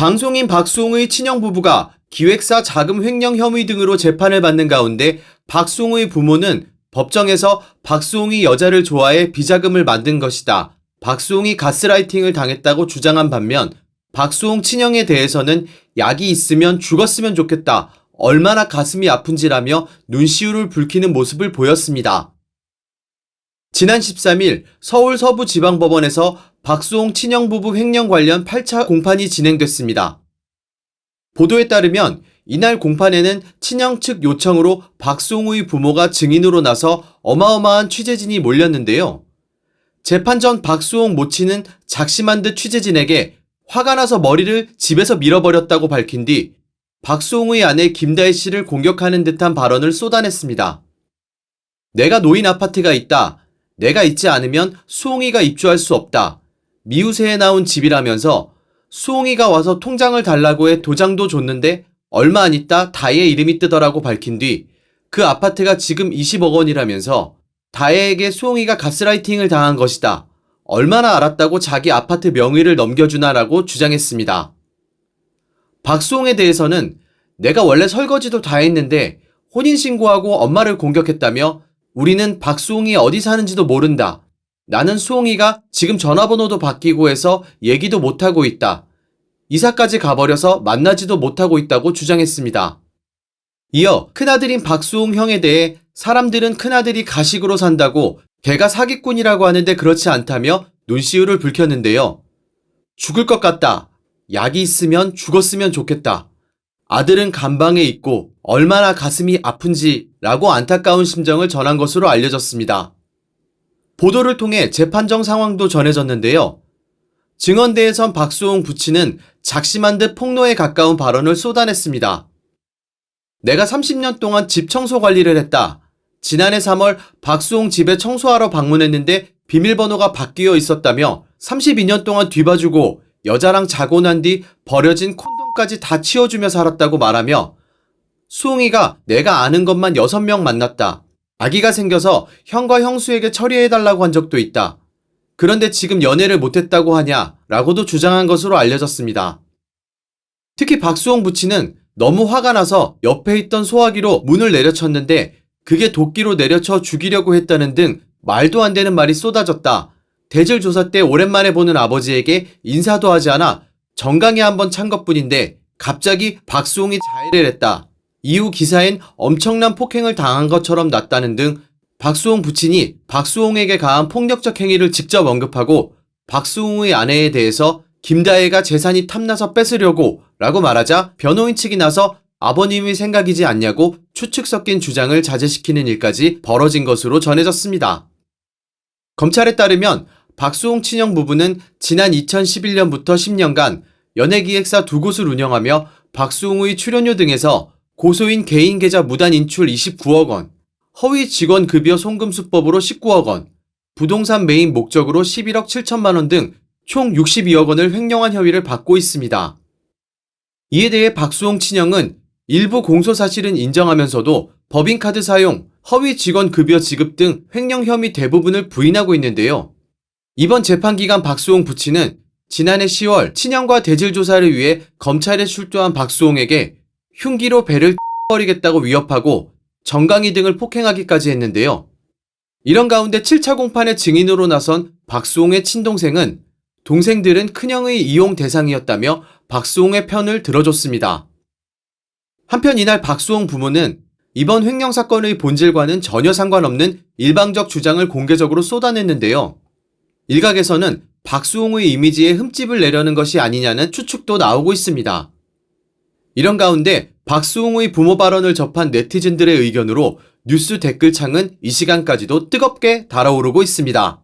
방송인 박수홍의 친형 부부가 기획사 자금 횡령 혐의 등으로 재판을 받는 가운데 박수홍의 부모는 법정에서 박수홍이 여자를 좋아해 비자금을 만든 것이다. 박수홍이 가스라이팅을 당했다고 주장한 반면 박수홍 친형에 대해서는 약이 있으면 죽었으면 좋겠다. 얼마나 가슴이 아픈지라며 눈시울을 붉히는 모습을 보였습니다. 지난 13일 서울 서부지방법원에서 박수홍 친형 부부 횡령 관련 8차 공판이 진행됐습니다. 보도에 따르면 이날 공판에는 친형 측 요청으로 박수홍의 부모가 증인으로 나서 어마어마한 취재진이 몰렸는데요. 재판 전 박수홍 모친은 작심한 듯 취재진에게 화가 나서 머리를 집에서 밀어버렸다고 밝힌 뒤 박수홍의 아내 김다혜 씨를 공격하는 듯한 발언을 쏟아냈습니다. 내가 노인 아파트가 있다. 내가 있지 않으면 수홍이가 입주할 수 없다. 미우새에 나온 집이라면서 수홍이가 와서 통장을 달라고 해 도장도 줬는데 얼마 안 있다 다혜의 이름이 뜨더라고 밝힌 뒤 그 아파트가 지금 20억 원이라면서 다혜에게 수홍이가 가스라이팅을 당한 것이다. 얼마나 알았다고 자기 아파트 명의를 넘겨주나라고 주장했습니다. 박수홍에 대해서는 내가 원래 설거지도 다 했는데 혼인신고하고 엄마를 공격했다며 우리는 박수홍이 어디 사는지도 모른다. 나는 수홍이가 지금 전화번호도 바뀌고 해서 얘기도 못하고 있다. 이사까지 가버려서 만나지도 못하고 있다고 주장했습니다. 이어 큰아들인 박수홍 형에 대해 사람들은 큰아들이 가식으로 산다고 걔가 사기꾼이라고 하는데 그렇지 않다며 눈시울을 붉혔는데요. 죽을 것 같다. 약이 있으면 죽었으면 좋겠다. 아들은 감방에 있고 얼마나 가슴이 아픈지라고 안타까운 심정을 전한 것으로 알려졌습니다. 보도를 통해 재판정 상황도 전해졌는데요. 증언대에선 박수홍 부친은 작심한 듯 폭로에 가까운 발언을 쏟아냈습니다. 내가 30년 동안 집 청소 관리를 했다. 지난해 3월 박수홍 집에 청소하러 방문했는데 비밀번호가 바뀌어 있었다며 32년 동안 뒤봐주고 여자랑 자고 난 뒤 버려진 콘돔까지 다 치워주며 살았다고 말하며 수홍이가 내가 아는 것만 6명 만났다. 아기가 생겨서 형과 형수에게 처리해달라고 한 적도 있다. 그런데 지금 연애를 못했다고 하냐 라고도 주장한 것으로 알려졌습니다. 특히 박수홍 부친은 너무 화가 나서 옆에 있던 소화기로 문을 내려쳤는데 그게 도끼로 내려쳐 죽이려고 했다는 등 말도 안 되는 말이 쏟아졌다. 대질 조사 때 오랜만에 보는 아버지에게 인사도 하지 않아 정강이 한번 찬 것뿐인데 갑자기 박수홍이 자해를 했다. 이후 기사엔 엄청난 폭행을 당한 것처럼 났다는 등 박수홍 부친이 박수홍에게 가한 폭력적 행위를 직접 언급하고 박수홍의 아내에 대해서 김다혜가 재산이 탐나서 뺏으려고 라고 말하자 변호인 측이 나서 아버님의 생각이지 않냐고 추측 섞인 주장을 자제시키는 일까지 벌어진 것으로 전해졌습니다. 검찰에 따르면 박수홍 친형 부부는 지난 2011년부터 10년간 연예기획사 2곳을 운영하며 박수홍의 출연료 등에서 고소인 개인 계좌 무단 인출 29억 원, 허위 직원 급여 송금 수법으로 19억 원, 부동산 매입 목적으로 11억 7천만 원 등 총 62억 원을 횡령한 혐의를 받고 있습니다. 이에 대해 박수홍 친형은 일부 공소 사실은 인정하면서도 법인카드 사용, 허위 직원 급여 지급 등 횡령 혐의 대부분을 부인하고 있는데요. 이번 재판 기간 박수홍 부친은 지난해 10월 친형과 대질 조사를 위해 검찰에 출두한 박수홍에게 흉기로 배를 버리겠다고 위협하고 정강이 등을 폭행하기까지 했는데요. 이런 가운데 7차 공판의 증인으로 나선 박수홍의 친동생은 동생들은 큰형의 이용 대상이었다며 박수홍의 편을 들어줬습니다. 한편 이날 박수홍 부모는 이번 횡령 사건의 본질과는 전혀 상관없는 일방적 주장을 공개적으로 쏟아냈는데요. 일각에서는 박수홍의 이미지에 흠집을 내려는 것이 아니냐는 추측도 나오고 있습니다. 이런 가운데 박수홍의 부모 발언을 접한 네티즌들의 의견으로 뉴스 댓글창은 이 시간까지도 뜨겁게 달아오르고 있습니다.